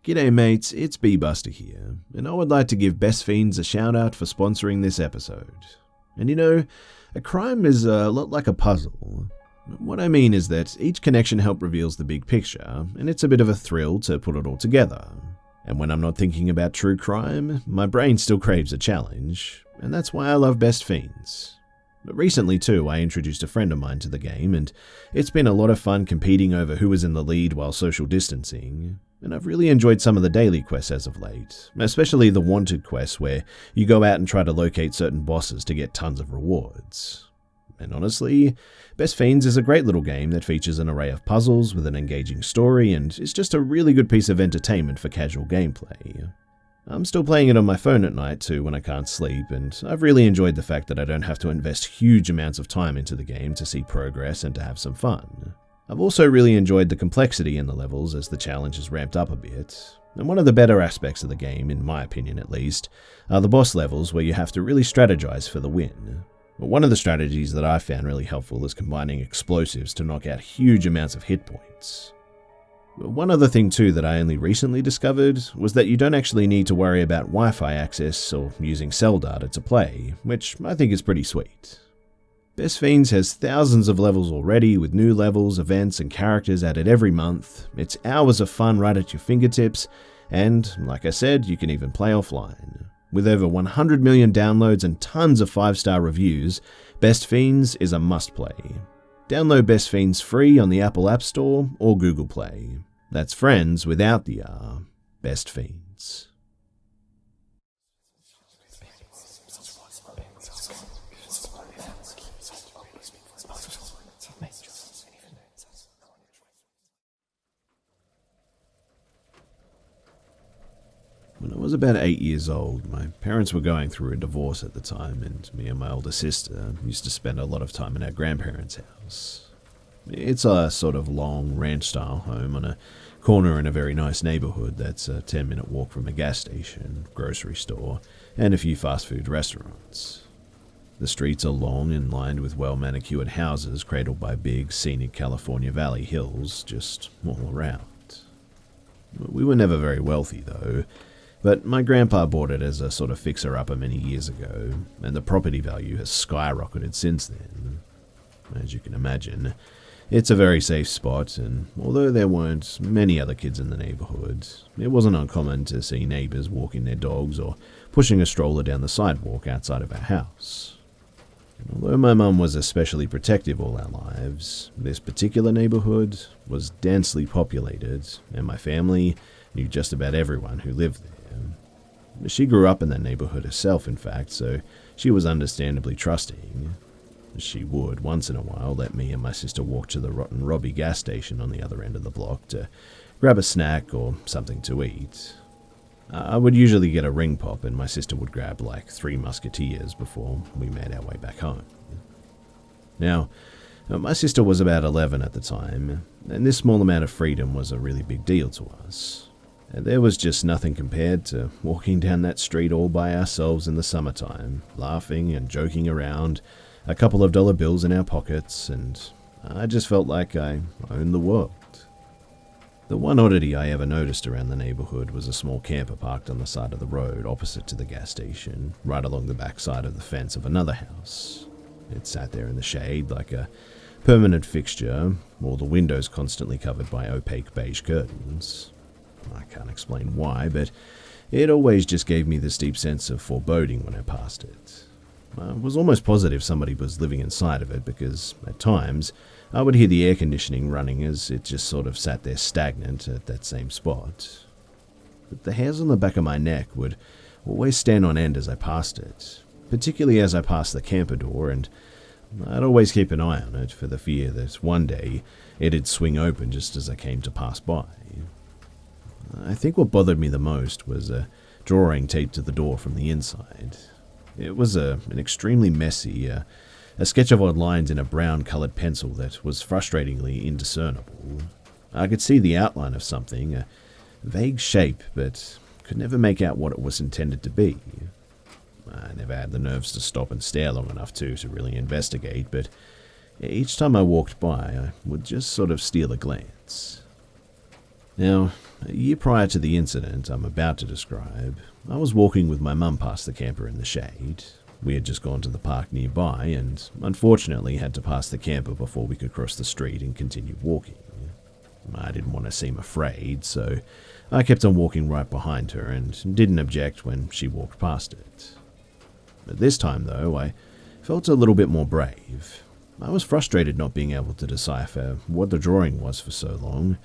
G'day mates, it's Busta here, and I would like to give Best Fiends a shout out for sponsoring this episode. And you know, a crime is a lot like a puzzle. What I mean is that each connection help reveals the big picture, and it's a bit of a thrill to put it all together. And when I'm not thinking about true crime, my brain still craves a challenge, and that's why I love Best Fiends. But recently too, I introduced a friend of mine to the game, and it's been a lot of fun competing over who was in the lead while social distancing. And I've really enjoyed some of the daily quests as of late, especially the wanted quests where you go out and try to locate certain bosses to get tons of rewards. And honestly, Best Fiends is a great little game that features an array of puzzles with an engaging story, and is just a really good piece of entertainment for casual gameplay. I'm still playing it on my phone at night too when I can't sleep, and I've really enjoyed the fact that I don't have to invest huge amounts of time into the game to see progress and to have some fun. I've also really enjoyed the complexity in the levels as the challenge has ramped up a bit, and one of the better aspects of the game, in my opinion at least, are the boss levels where you have to really strategize for the win. One of the strategies that I found really helpful is combining explosives to knock out huge amounts of hit points. One other thing too that I only recently discovered was that you don't actually need to worry about Wi-Fi access or using cell data to play, which I think is pretty sweet. Best Fiends has thousands of levels already, with new levels, events, and characters added every month. It's hours of fun right at your fingertips, and, like I said, you can even play offline. With over 100 million downloads and tons of 5-star reviews, Best Fiends is a must-play. Download Best Fiends free on the Apple App Store or Google Play. That's friends without the R. Best Fiends. When I was about 8 years old, my parents were going through a divorce at the time, and me and my older sister used to spend a lot of time in our grandparents' house. It's a sort of long ranch-style home on a corner in a very nice neighborhood that's a 10-minute walk from a gas station, grocery store, and a few fast food restaurants. The streets are long and lined with well-manicured houses cradled by big, scenic California Valley hills just all around. We were never very wealthy, though, but my grandpa bought it as a sort of fixer-upper many years ago, and the property value has skyrocketed since then. As you can imagine, it's a very safe spot, and although there weren't many other kids in the neighborhood, it wasn't uncommon to see neighbors walking their dogs or pushing a stroller down the sidewalk outside of our house. And although my mum was especially protective all our lives, this particular neighborhood was densely populated, and my family knew just about everyone who lived there. She grew up in that neighborhood herself, in fact, so she was understandably trusting. She would, once in a while, let me and my sister walk to the Rotten Robbie gas station on the other end of the block to grab a snack or something to eat. I would usually get a ring pop, and my sister would grab like 3 Musketeers before we made our way back home. Now, my sister was about 11 at the time, and this small amount of freedom was a really big deal to us. And there was just nothing compared to walking down that street all by ourselves in the summertime, laughing and joking around, a couple of dollar bills in our pockets, and I just felt like I owned the world. The one oddity I ever noticed around the neighborhood was a small camper parked on the side of the road opposite to the gas station, right along the back side of the fence of another house. It sat there in the shade like a permanent fixture, all the windows constantly covered by opaque beige curtains. I can't explain why, but it always just gave me this deep sense of foreboding when I passed it. I was almost positive somebody was living inside of it because, at times, I would hear the air conditioning running as it just sort of sat there stagnant at that same spot. But the hairs on the back of my neck would always stand on end as I passed it, particularly as I passed the camper door, and I'd always keep an eye on it for the fear that one day it'd swing open just as I came to pass by. I think what bothered me the most was a drawing taped to the door from the inside. It was an extremely messy, a sketch of odd lines in a brown-colored pencil that was frustratingly indiscernible. I could see the outline of something, a vague shape, but could never make out what it was intended to be. I never had the nerves to stop and stare long enough to really investigate, but each time I walked by, I would just sort of steal a glance. Now, a year prior to the incident I'm about to describe, I was walking with my mum past the camper in the shade. We had just gone to the park nearby and unfortunately had to pass the camper before we could cross the street and continue walking. I didn't want to seem afraid, so I kept on walking right behind her and didn't object when she walked past it. But this time, though, I felt a little bit more brave. I was frustrated not being able to decipher what the drawing was for so long.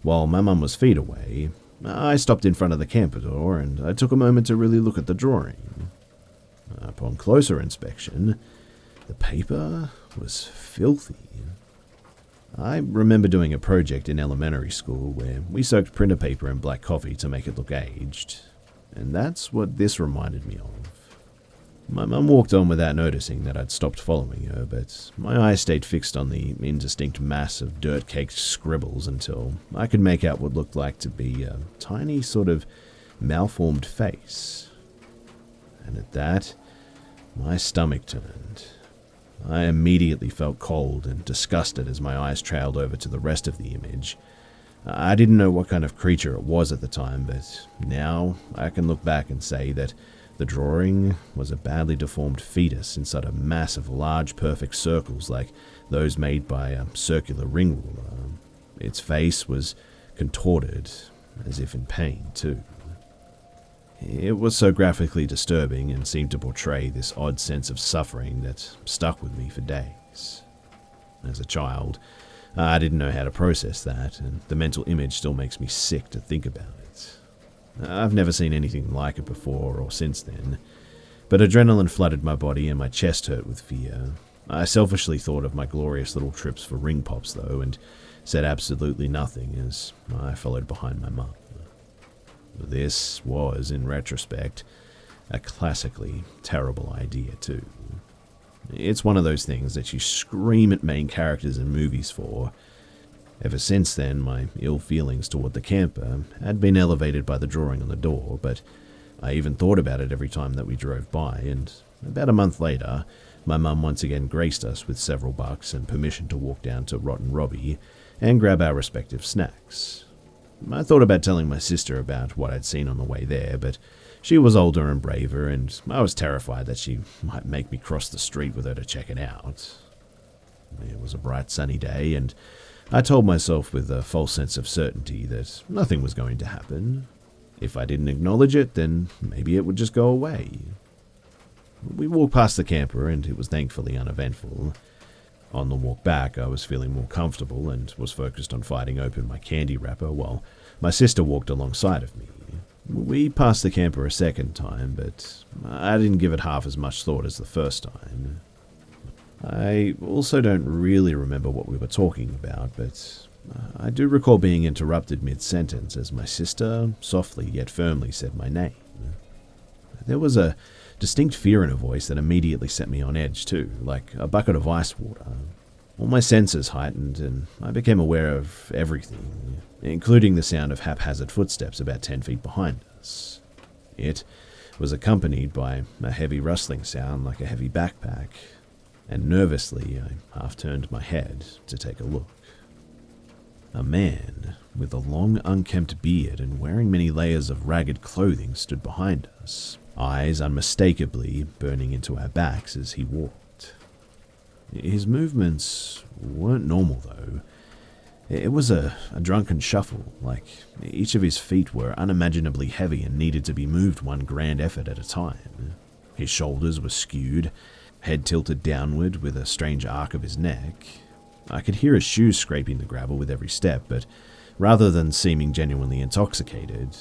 While my mum was feet away, I stopped in front of the camper door and I took a moment to really look at the drawing. Upon closer inspection, the paper was filthy. I remember doing a project in elementary school where we soaked printer paper in black coffee to make it look aged, and that's what this reminded me of. My mum walked on without noticing that I'd stopped following her, but my eyes stayed fixed on the indistinct mass of dirt-caked scribbles until I could make out what looked like to be a tiny sort of malformed face. And at that, my stomach turned. I immediately felt cold and disgusted as my eyes trailed over to the rest of the image. I didn't know what kind of creature it was at the time, but now I can look back and say that the drawing was a badly deformed fetus inside a mass of large perfect circles like those made by a circular ring ruler. Its face was contorted, as if in pain too. It was so graphically disturbing and seemed to portray this odd sense of suffering that stuck with me for days. As a child, I didn't know how to process that, and the mental image still makes me sick to think about it. I've never seen anything like it before or since then, but adrenaline flooded my body and my chest hurt with fear. I selfishly thought of my glorious little trips for ring pops, though, and said absolutely nothing as I followed behind my mum. This was, in retrospect, a classically terrible idea, too. It's one of those things that you scream at main characters in movies for. Ever since then, my ill feelings toward the camper had been elevated by the drawing on the door, but I even thought about it every time that we drove by, and about a month later, my mum once again graced us with several bucks and permission to walk down to Rotten Robbie and grab our respective snacks. I thought about telling my sister about what I'd seen on the way there, but she was older and braver, and I was terrified that she might make me cross the street with her to check it out. It was a bright sunny day, and I told myself with a false sense of certainty that nothing was going to happen. If I didn't acknowledge it, then maybe it would just go away. We walked past the camper, and it was thankfully uneventful. On the walk back, I was feeling more comfortable and was focused on fighting open my candy wrapper while my sister walked alongside of me. We passed the camper a second time, but I didn't give it half as much thought as the first time. I also don't really remember what we were talking about, but I do recall being interrupted mid-sentence as my sister softly yet firmly said my name. There was a distinct fear in her voice that immediately set me on edge too, like a bucket of ice water. All my senses heightened, and I became aware of everything, including the sound of haphazard footsteps about 10 feet behind us. It was accompanied by a heavy rustling sound like a heavy backpack, and nervously I half turned my head to take a look. A man with a long unkempt beard and wearing many layers of ragged clothing stood behind us, eyes unmistakably burning into our backs as he walked. His movements weren't normal, though. It was a drunken shuffle, like each of his feet were unimaginably heavy and needed to be moved one grand effort at a time. His shoulders were skewed, head tilted downward with a strange arc of his neck. I could hear his shoes scraping the gravel with every step, but rather than seeming genuinely intoxicated,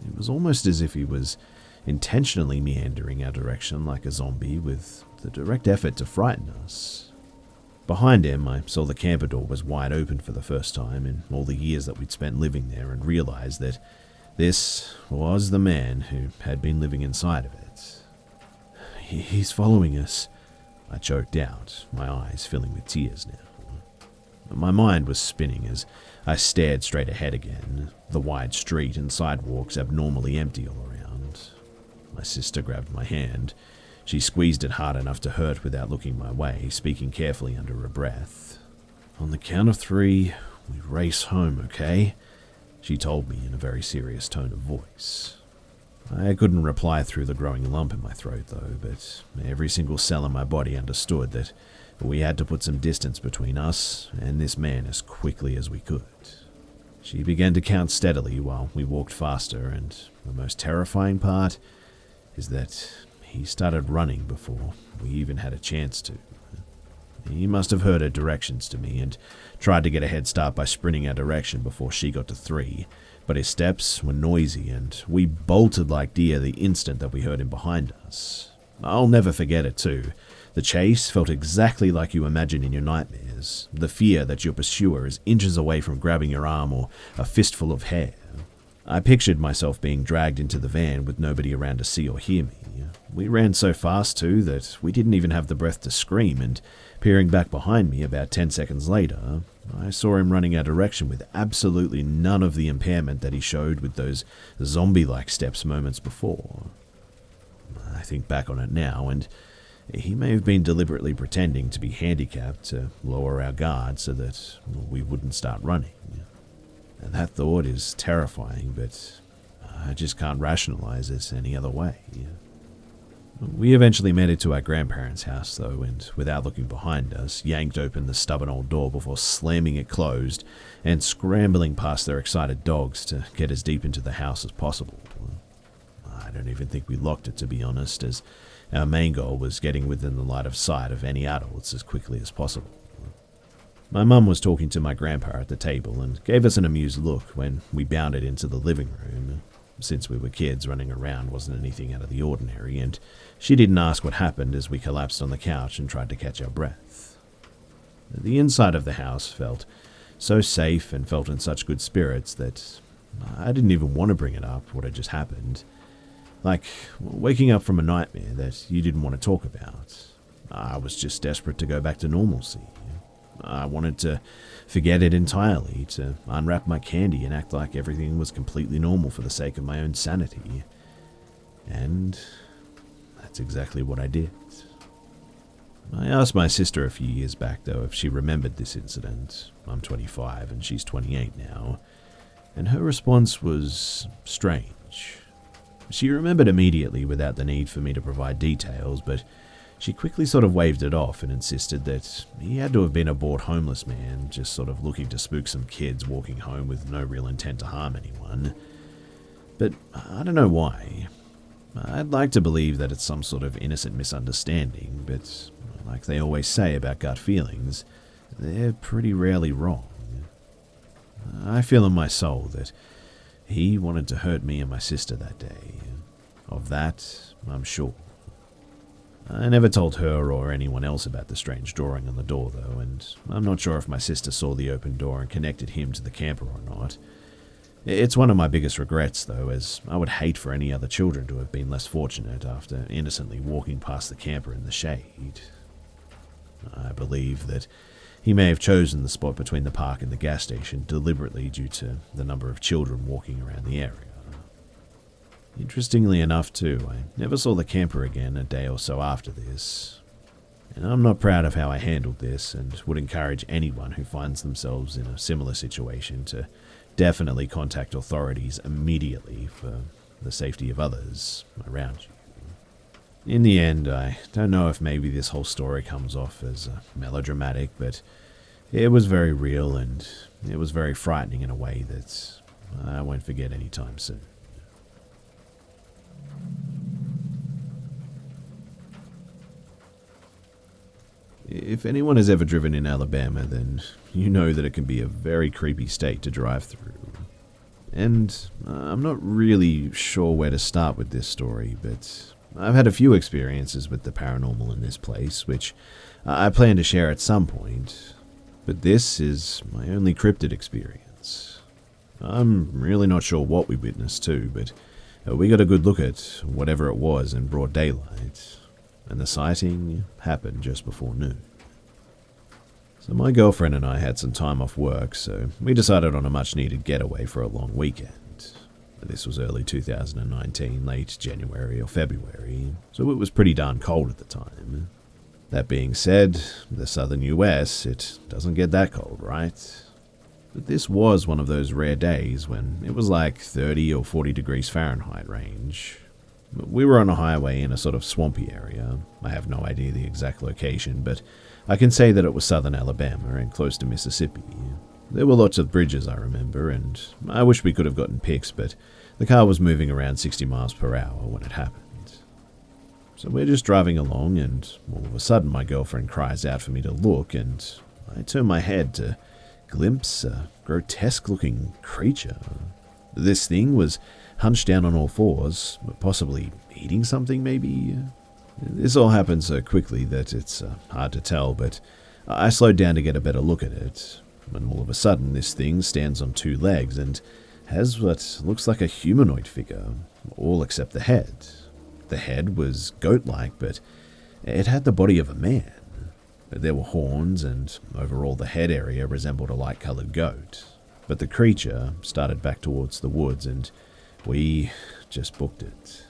it was almost as if he was intentionally meandering our direction like a zombie with the direct effort to frighten us. Behind him, I saw the camper door was wide open for the first time in all the years that we'd spent living there and realized that this was the man who had been living inside of it. He's following us, I choked out, my eyes filling with tears now. My mind was spinning as I stared straight ahead again, the wide street and sidewalks abnormally empty all around. My sister grabbed my hand. She squeezed it hard enough to hurt without looking my way, speaking carefully under her breath. "On the count of 3, we race home, okay?" she told me in a very serious tone of voice. I couldn't reply through the growing lump in my throat, though, but every single cell in my body understood that we had to put some distance between us and this man as quickly as we could. She began to count steadily while we walked faster, and the most terrifying part is that he started running before we even had a chance to. He must have heard her directions to me and tried to get a head start by sprinting our direction before she got to 3, but his steps were noisy and we bolted like deer the instant that we heard him behind us. I'll never forget it too. The chase felt exactly like you imagine in your nightmares, the fear that your pursuer is inches away from grabbing your arm or a fistful of hair. I pictured myself being dragged into the van with nobody around to see or hear me. We ran so fast too that we didn't even have the breath to scream, and peering back behind me about 10 seconds later, I saw him running our direction with absolutely none of the impairment that he showed with those zombie-like steps moments before. I think back on it now, and he may have been deliberately pretending to be handicapped to lower our guard so that we wouldn't start running. And that thought is terrifying, but I just can't rationalize it any other way. We eventually made it to our grandparents' house, though, and without looking behind us, yanked open the stubborn old door before slamming it closed and scrambling past their excited dogs to get as deep into the house as possible. I don't even think we locked it, to be honest, as our main goal was getting within the line of sight of any adults as quickly as possible. My mum was talking to my grandpa at the table and gave us an amused look when we bounded into the living room. Since we were kids, running around wasn't anything out of the ordinary, and she didn't ask what happened as we collapsed on the couch and tried to catch our breath. The inside of the house felt so safe and felt in such good spirits that I didn't even want to bring it up, what had just happened. Like waking up from a nightmare that you didn't want to talk about. I was just desperate to go back to normalcy. I wanted to forget it entirely, to unwrap my candy and act like everything was completely normal for the sake of my own sanity. And that's exactly what I did. I asked my sister a few years back, though, if she remembered this incident. I'm 25 and she's 28 now, and her response was strange. She remembered immediately without the need for me to provide details, but she quickly sort of waved it off and insisted that he had to have been a bored homeless man, just sort of looking to spook some kids walking home with no real intent to harm anyone. But I don't know why. I'd like to believe that it's some sort of innocent misunderstanding, but like they always say about gut feelings, they're pretty rarely wrong. I feel in my soul that he wanted to hurt me and my sister that day. Of that, I'm sure. I never told her or anyone else about the strange drawing on the door, though, and I'm not sure if my sister saw the open door and connected him to the camper or not. It's one of my biggest regrets, though, as I would hate for any other children to have been less fortunate after innocently walking past the camper in the shade. I believe that he may have chosen the spot between the park and the gas station deliberately due to the number of children walking around the area. Interestingly enough, too, I never saw the camper again a day or so after this. And I'm not proud of how I handled this and would encourage anyone who finds themselves in a similar situation to definitely contact authorities immediately for the safety of others around you. In the end, I don't know if maybe this whole story comes off as melodramatic, but it was very real and it was very frightening in a way that I won't forget anytime soon. If anyone has ever driven in Alabama, then you know that it can be a very creepy state to drive through. And I'm not really sure where to start with this story, but I've had a few experiences with the paranormal in this place, which I plan to share at some point. But this is my only cryptid experience. I'm really not sure what we witnessed too, but we got a good look at whatever it was in broad daylight. And the sighting happened just before noon. So my girlfriend and I had some time off work, so we decided on a much-needed getaway for a long weekend. This was early 2019, late January or February, so it was pretty darn cold at the time. That being said, the southern US, it doesn't get that cold, right? But this was one of those rare days when it was like 30 or 40 degrees Fahrenheit range. We were on a highway in a sort of swampy area. I have no idea the exact location, but I can say that it was southern Alabama and close to Mississippi. There were lots of bridges, I remember, and I wish we could have gotten pics, but the car was moving around 60 miles per hour when it happened. So we're just driving along, and all of a sudden my girlfriend cries out for me to look, and I turn my head to glimpse a grotesque-looking creature. This thing was hunched down on all fours, possibly eating something, maybe? This all happened so quickly that it's hard to tell, but I slowed down to get a better look at it, when all of a sudden this thing stands on two legs and has what looks like a humanoid figure, all except the head. The head was goat-like, but it had the body of a man. There were horns, and overall the head area resembled a light-coloured goat. But the creature started back towards the woods, and we just booked it.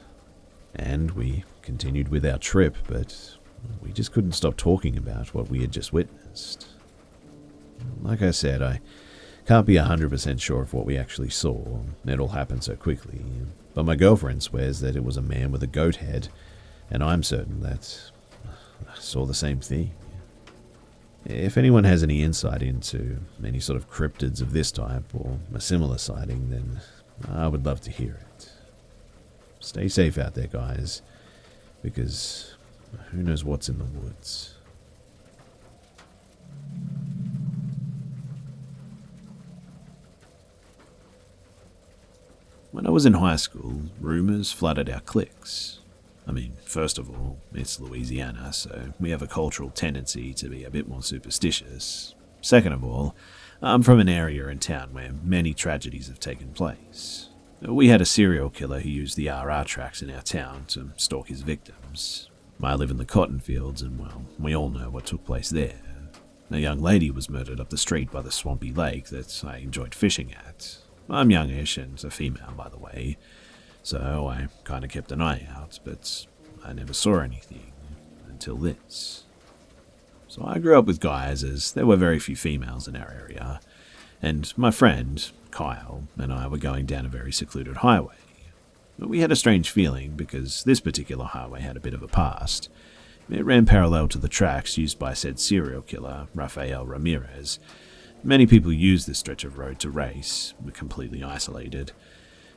And we continued with our trip, but we just couldn't stop talking about what we had just witnessed. Like I said, I can't be 100% sure of what we actually saw. It all happened so quickly. But my girlfriend swears that it was a man with a goat head, and I'm certain that I saw the same thing. If anyone has any insight into any sort of cryptids of this type or a similar sighting, then I would love to hear it. Stay safe out there, guys, because who knows what's in the woods. When I was in high school, rumors flooded our cliques. I mean, first of all, it's Louisiana, so we have a cultural tendency to be a bit more superstitious. Second of all, I'm from an area in town where many tragedies have taken place. We had a serial killer who used the RR tracks in our town to stalk his victims. I live in the cotton fields, and well, we all know what took place there. A young lady was murdered up the street by the swampy lake that I enjoyed fishing at. I'm youngish and a female, by the way, so I kind of kept an eye out, but I never saw anything until this. So I grew up with guys, as there were very few females in our area, and my friend, Kyle, and I were going down a very secluded highway. But we had a strange feeling because this particular highway had a bit of a past. It ran parallel to the tracks used by said serial killer, Rafael Ramirez. Many people use this stretch of road to race. We're completely isolated.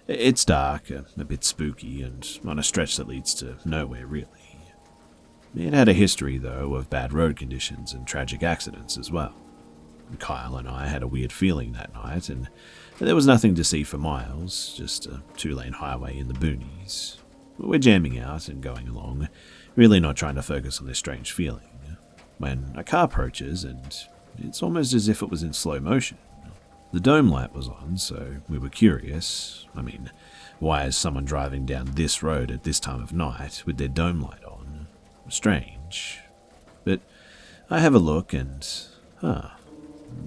It's dark, a bit spooky, and on a stretch that leads to nowhere really. It had a history, though, of bad road conditions and tragic accidents as well. Kyle and I had a weird feeling that night, and there was nothing to see for miles, just a two-lane highway in the boonies. We're jamming out and going along, really not trying to focus on this strange feeling, when a car approaches, and it's almost as if it was in slow motion. The dome light was on, so we were curious. I mean, why is someone driving down this road at this time of night with their dome light on? Strange. But I have a look and,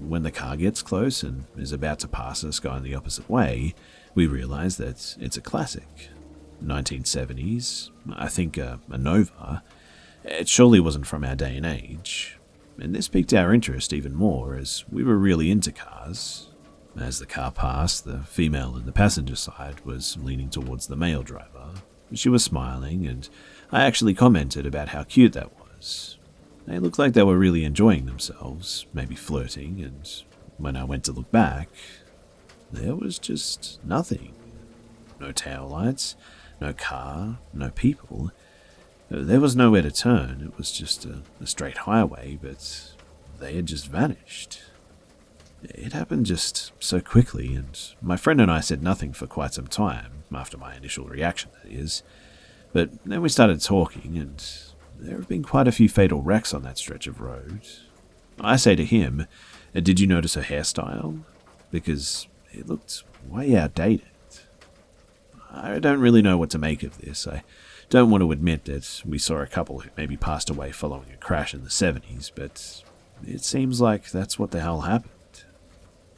when the car gets close and is about to pass us going the opposite way, we realize that it's a classic. 1970s, I think a Nova. It surely wasn't from our day and age. And this piqued our interest even more, as we were really into cars. As the car passed, the female in the passenger side was leaning towards the male driver. She was smiling, and I actually commented about how cute that was. They looked like they were really enjoying themselves, maybe flirting, and when I went to look back, there was just nothing. No taillights, no car, no people. There was nowhere to turn. It was just a straight highway, but they had just vanished. It happened just so quickly, and my friend and I said nothing for quite some time, after my initial reaction, that is. But then we started talking, and there have been quite a few fatal wrecks on that stretch of road. I say to him, "Did you notice her hairstyle? Because it looked way outdated." I don't really know what to make of this. I don't want to admit that we saw a couple who maybe passed away following a crash in the 70s, but it seems like that's what the hell happened.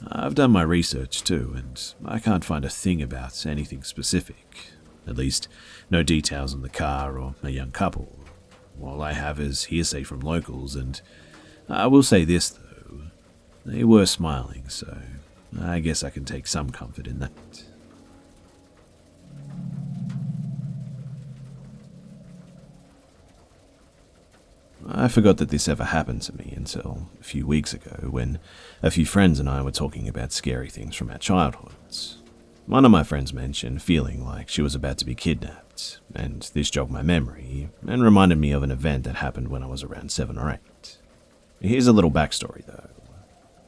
I've done my research too, and I can't find a thing about anything specific. At least, no details on the car or a young couple. All I have is hearsay from locals, and I will say this though, they were smiling, so I guess I can take some comfort in that. I forgot that this ever happened to me until a few weeks ago when a few friends and I were talking about scary things from our childhoods. One of my friends mentioned feeling like she was about to be kidnapped, and this jogged my memory and reminded me of an event that happened when I was around 7 or 8. Here's a little backstory though.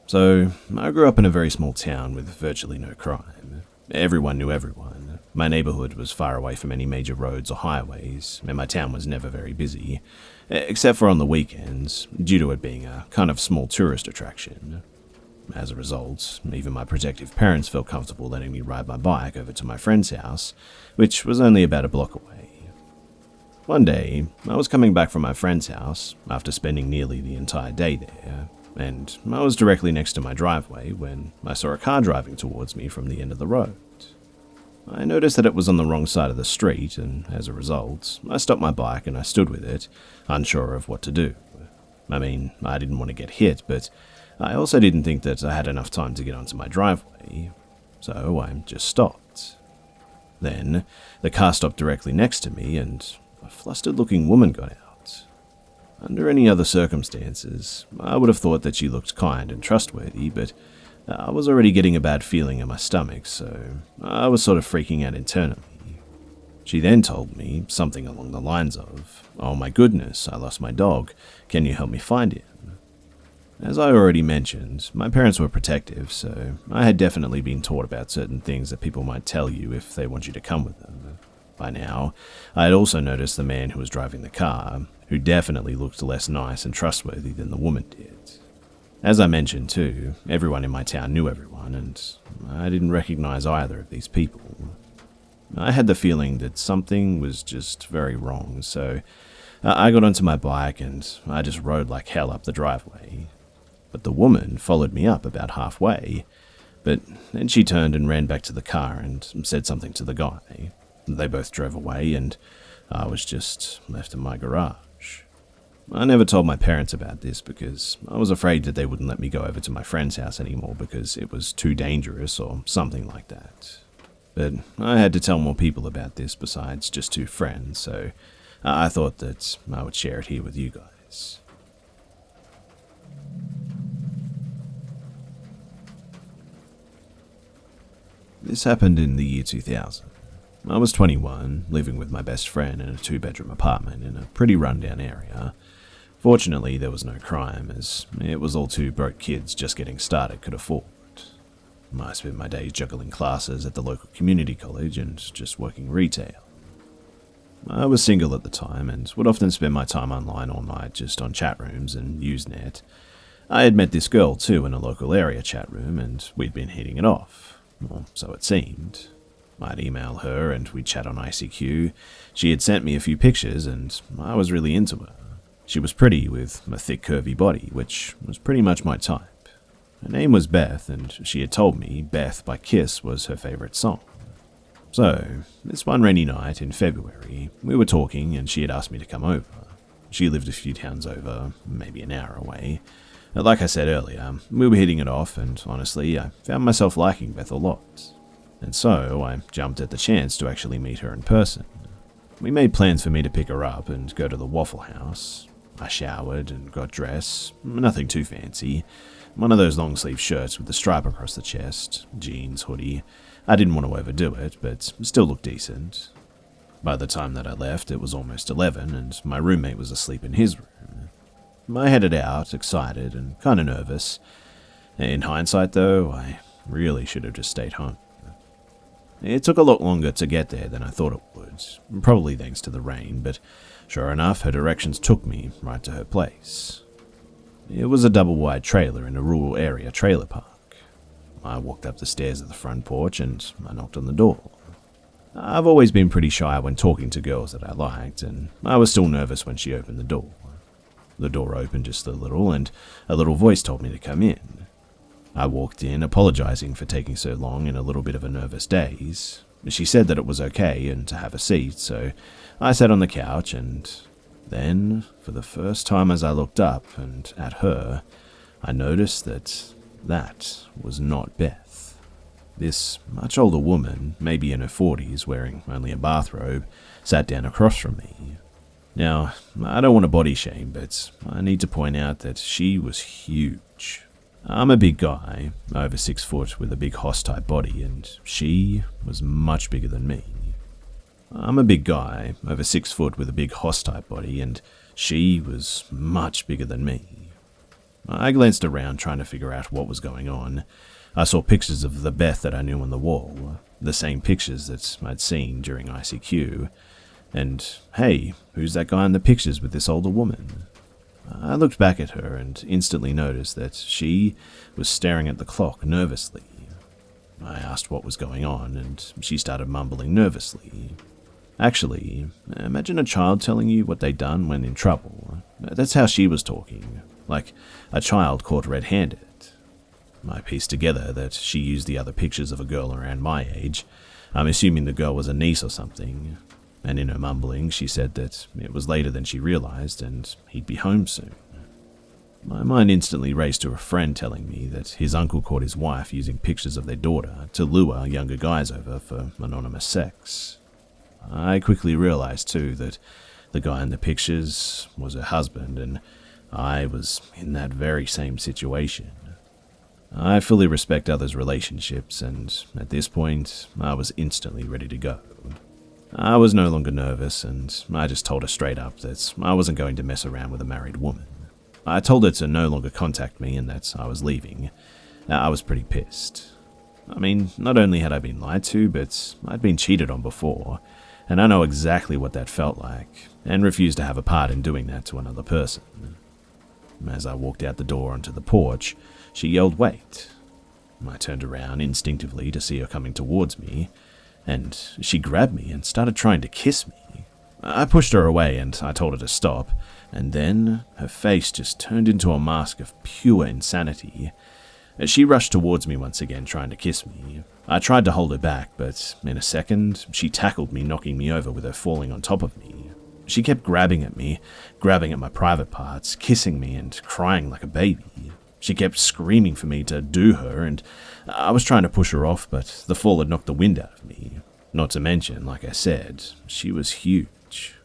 So, I grew up in a very small town with virtually no crime. Everyone knew everyone. My neighborhood was far away from any major roads or highways, and my town was never very busy, except for on the weekends, due to it being a kind of small tourist attraction. As a result, even my protective parents felt comfortable letting me ride my bike over to my friend's house, which was only about a block away. One day, I was coming back from my friend's house after spending nearly the entire day there, and I was directly next to my driveway when I saw a car driving towards me from the end of the road. I noticed that it was on the wrong side of the street, and as a result, I stopped my bike and I stood with it, unsure of what to do. I mean, I didn't want to get hit, but I also didn't think that I had enough time to get onto my driveway, so I just stopped. Then, the car stopped directly next to me, and a flustered-looking woman got out. Under any other circumstances, I would have thought that she looked kind and trustworthy, but I was already getting a bad feeling in my stomach, so I was sort of freaking out internally. She then told me something along the lines of, "Oh my goodness, I lost my dog. Can you help me find him?" As I already mentioned, my parents were protective, so I had definitely been taught about certain things that people might tell you if they want you to come with them. By now, I had also noticed the man who was driving the car, who definitely looked less nice and trustworthy than the woman did. As I mentioned too, everyone in my town knew everyone, and I didn't recognize either of these people. I had the feeling that something was just very wrong, so I got onto my bike and I just rode like hell up the driveway. But the woman followed me up about halfway, but then she turned and ran back to the car and said something to the guy. They both drove away and I was just left in my garage. I never told my parents about this because I was afraid that they wouldn't let me go over to my friend's house anymore because it was too dangerous or something like that. But I had to tell more people about this besides just 2 friends, so I thought that I would share it here with you guys. This happened in the year 2000. I was 21, living with my best friend in a 2-bedroom apartment in a pretty rundown area. Fortunately, there was no crime, as it was all 2 broke kids just getting started could afford. I spent my days juggling classes at the local community college and just working retail. I was single at the time and would often spend my time online all night just on chat rooms and Usenet. I had met this girl too in a local area chat room and we'd been hitting it off, or so it seemed. I'd email her and we'd chat on ICQ. She had sent me a few pictures and I was really into her. She was pretty with a thick curvy body, which was pretty much my type. Her name was Beth, and she had told me Beth by Kiss was her favorite song. So, this one rainy night in February, we were talking and she had asked me to come over. She lived a few towns over, maybe an hour away. Like I said earlier, we were hitting it off and honestly, I found myself liking Beth a lot. And so, I jumped at the chance to actually meet her in person. We made plans for me to pick her up and go to the Waffle House. I showered and got dressed, nothing too fancy. One of those long-sleeve shirts with the stripe across the chest, jeans, hoodie. I didn't want to overdo it, but still looked decent. By the time that I left, it was almost 11, and my roommate was asleep in his room. I headed out, excited and kind of nervous. In hindsight, though, I really should have just stayed home. It took a lot longer to get there than I thought it would, probably thanks to the rain, but sure enough, her directions took me right to her place. It was a double-wide trailer in a rural area trailer park. I walked up the stairs of the front porch and I knocked on the door. I've always been pretty shy when talking to girls that I liked, and I was still nervous when she opened the door. The door opened just a little, and a little voice told me to come in. I walked in, apologizing for taking so long in a little bit of a nervous daze. She said that it was okay and to have a seat, so I sat on the couch, and then, for the first time as I looked up and at her, I noticed that was not Beth. This much older woman, maybe in her 40s, wearing only a bathrobe, sat down across from me. Now, I don't want to body shame, but I need to point out that she was huge. I'm a big guy, over 6 foot with a big hoss-type body, and she was much bigger than me. I'm a big guy, over 6 foot with a big hoss-type body, and she was much bigger than me. I glanced around trying to figure out what was going on. I saw pictures of the Beth that I knew on the wall, the same pictures that I'd seen during ICQ. And, hey, who's that guy in the pictures with this older woman? I looked back at her and instantly noticed that she was staring at the clock nervously. I asked what was going on, and she started mumbling nervously. Actually, imagine a child telling you what they'd done when in trouble. That's how she was talking, like a child caught red-handed. I pieced together that she used the other pictures of a girl around my age. I'm assuming the girl was a niece or something. And in her mumbling, she said that it was later than she realized and he'd be home soon. My mind instantly raced to a friend telling me that his uncle caught his wife using pictures of their daughter to lure younger guys over for anonymous sex. I quickly realized, too, that the guy in the pictures was her husband, and I was in that very same situation. I fully respect others' relationships, and at this point, I was instantly ready to go. I was no longer nervous, and I just told her straight up that I wasn't going to mess around with a married woman. I told her to no longer contact me and that I was leaving. I was pretty pissed. I mean, not only had I been lied to, but I'd been cheated on before, and I know exactly what that felt like, and refused to have a part in doing that to another person. As I walked out the door onto the porch, she yelled, "Wait." I turned around instinctively to see her coming towards me, and she grabbed me and started trying to kiss me. I pushed her away and I told her to stop, and then her face just turned into a mask of pure insanity. She rushed towards me once again, trying to kiss me. I tried to hold her back, but in a second, she tackled me, knocking me over with her falling on top of me. She kept grabbing at me, grabbing at my private parts, kissing me and crying like a baby. She kept screaming for me to do her, and I was trying to push her off, but the fall had knocked the wind out of me. Not to mention, like I said, she was huge.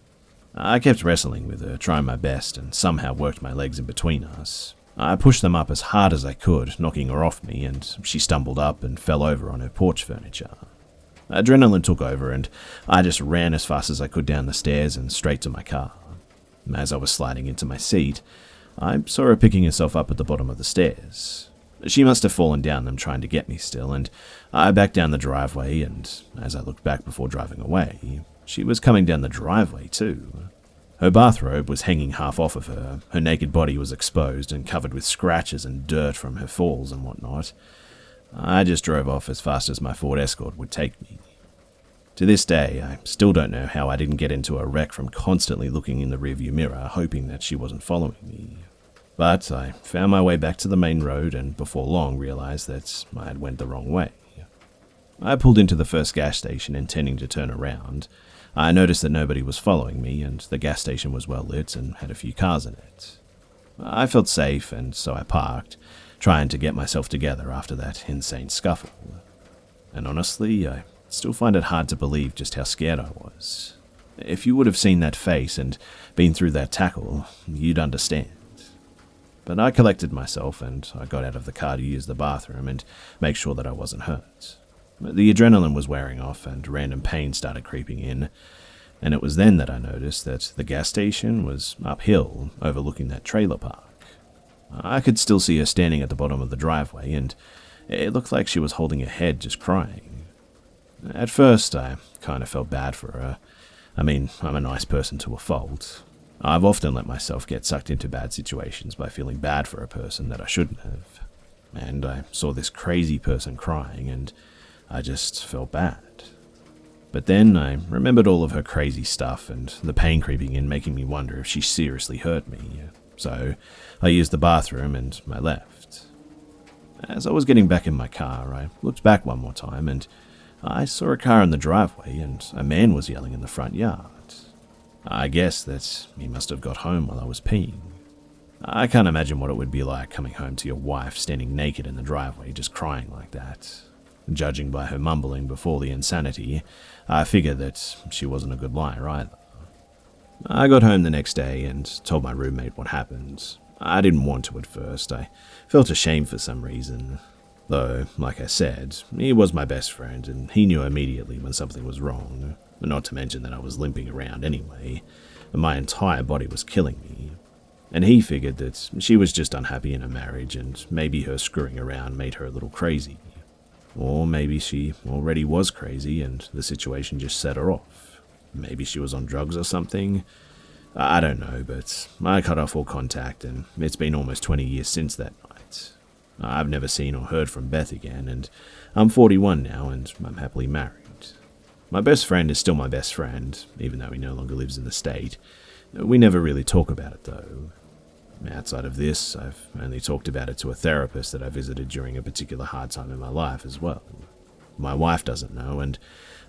I kept wrestling with her, trying my best, and somehow worked my legs in between us. I pushed them up as hard as I could, knocking her off me, and she stumbled up and fell over on her porch furniture. Adrenaline took over, and I just ran as fast as I could down the stairs and straight to my car. As I was sliding into my seat, I saw her picking herself up at the bottom of the stairs. She must have fallen down them trying to get me still, and I backed down the driveway, and as I looked back before driving away, she was coming down the driveway too. Her bathrobe was hanging half off of her, her naked body was exposed and covered with scratches and dirt from her falls and whatnot. I just drove off as fast as my Ford Escort would take me. To this day, I still don't know how I didn't get into a wreck from constantly looking in the rearview mirror, hoping that she wasn't following me. But I found my way back to the main road and before long realized that I had went the wrong way. I pulled into the first gas station intending to turn around. I noticed that nobody was following me and the gas station was well lit and had a few cars in it. I felt safe and so I parked, trying to get myself together after that insane scuffle. And honestly, I still find it hard to believe just how scared I was. If you would have seen that face and been through that tackle, you'd understand. But I collected myself and I got out of the car to use the bathroom and make sure that I wasn't hurt. The adrenaline was wearing off and random pain started creeping in, and it was then that I noticed that the gas station was uphill, overlooking that trailer park. I could still see her standing at the bottom of the driveway, and it looked like she was holding her head just crying. At first, I kind of felt bad for her. I mean, I'm a nice person to a fault. I've often let myself get sucked into bad situations by feeling bad for a person that I shouldn't have. And I saw this crazy person crying, and I just felt bad. But then I remembered all of her crazy stuff and the pain creeping in, making me wonder if she seriously hurt me. So I used the bathroom and I left. As I was getting back in my car, I looked back one more time and I saw a car in the driveway and a man was yelling in the front yard. I guess that he must have got home while I was peeing. I can't imagine what it would be like coming home to your wife standing naked in the driveway just crying like that. Judging by her mumbling before the insanity, I figured that she wasn't a good liar either. I got home the next day and told my roommate what happened. I didn't want to at first. I felt ashamed for some reason. Though, like I said, he was my best friend and he knew immediately when something was wrong. Not to mention that I was limping around anyway, and my entire body was killing me. And he figured that she was just unhappy in her marriage and maybe her screwing around made her a little crazy. Or maybe she already was crazy and the situation just set her off. Maybe she was on drugs or something. I don't know, but I cut off all contact and it's been almost 20 years since that night. I've never seen or heard from Beth again, and I'm 41 now and I'm happily married. My best friend is still my best friend, even though he no longer lives in the state. We never really talk about it though. Outside of this, I've only talked about it to a therapist that I visited during a particular hard time in my life as well. My wife doesn't know, and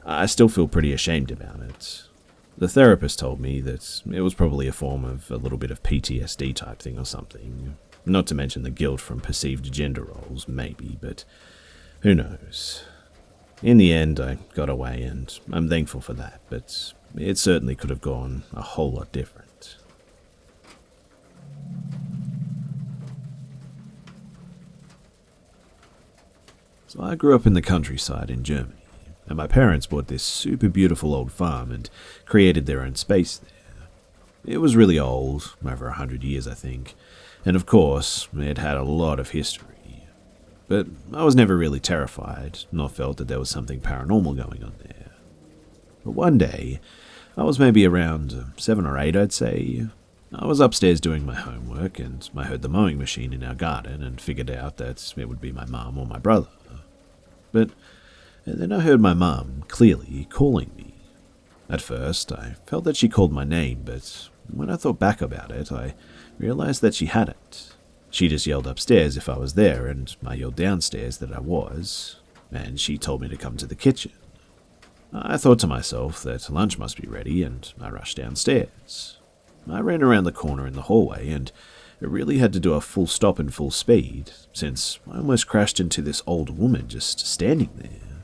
I still feel pretty ashamed about it. The therapist told me that it was probably a form of a little bit of PTSD type thing or something. Not to mention the guilt from perceived gender roles, maybe, but who knows. In the end, I got away, and I'm thankful for that, but it certainly could have gone a whole lot different. So I grew up in the countryside in Germany, and my parents bought this super beautiful old farm and created their own space there. It was really old, over 100 years I think, and of course, it had a lot of history. But I was never really terrified, nor felt that there was something paranormal going on there. But one day, I was maybe around 7 or 8, I'd say. I was upstairs doing my homework, and I heard the mowing machine in our garden and figured out that it would be my mum or my brother. But then I heard my mum clearly calling me. At first, I felt that she called my name, but when I thought back about it, I realized that she hadn't. She just yelled upstairs if I was there, and I yelled downstairs that I was, and she told me to come to the kitchen. I thought to myself that lunch must be ready, and I rushed downstairs. I ran around the corner in the hallway, and I really had to do a full stop in full speed, since I almost crashed into this old woman just standing there.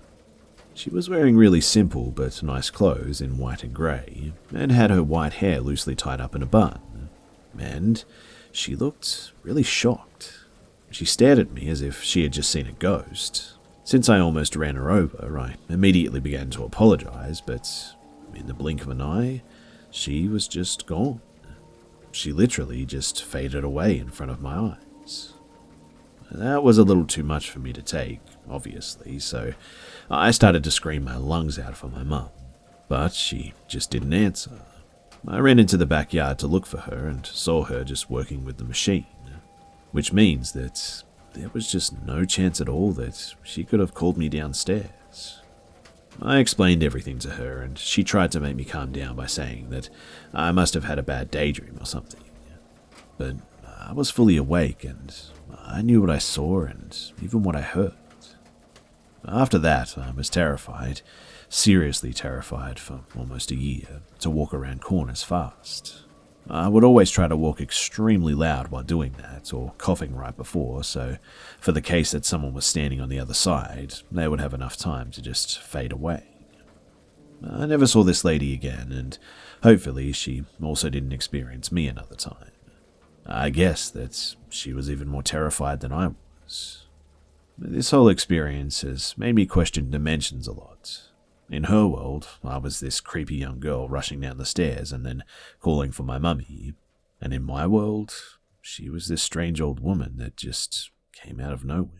She was wearing really simple but nice clothes in white and grey, and had her white hair loosely tied up in a bun, and she looked really shocked. She stared at me as if she had just seen a ghost. Since I almost ran her over, I immediately began to apologize, but in the blink of an eye, she was just gone. She literally just faded away in front of my eyes. That was a little too much for me to take, obviously, so I started to scream my lungs out for my mum, but she just didn't answer. I ran into the backyard to look for her and saw her just working with the machine, which means that there was just no chance at all that she could have called me downstairs. I explained everything to her, and she tried to make me calm down by saying that I must have had a bad daydream or something. But I was fully awake, and I knew what I saw and even what I heard. After that, I was terrified, seriously terrified for almost a year, to walk around corners fast. I would always try to walk extremely loud while doing that, or coughing right before, so for the case that someone was standing on the other side, they would have enough time to just fade away. I never saw this lady again, and hopefully she also didn't experience me another time. I guess that she was even more terrified than I was. This whole experience has made me question dimensions a lot. In her world, I was this creepy young girl rushing down the stairs and then calling for my mummy. And in my world, she was this strange old woman that just came out of nowhere.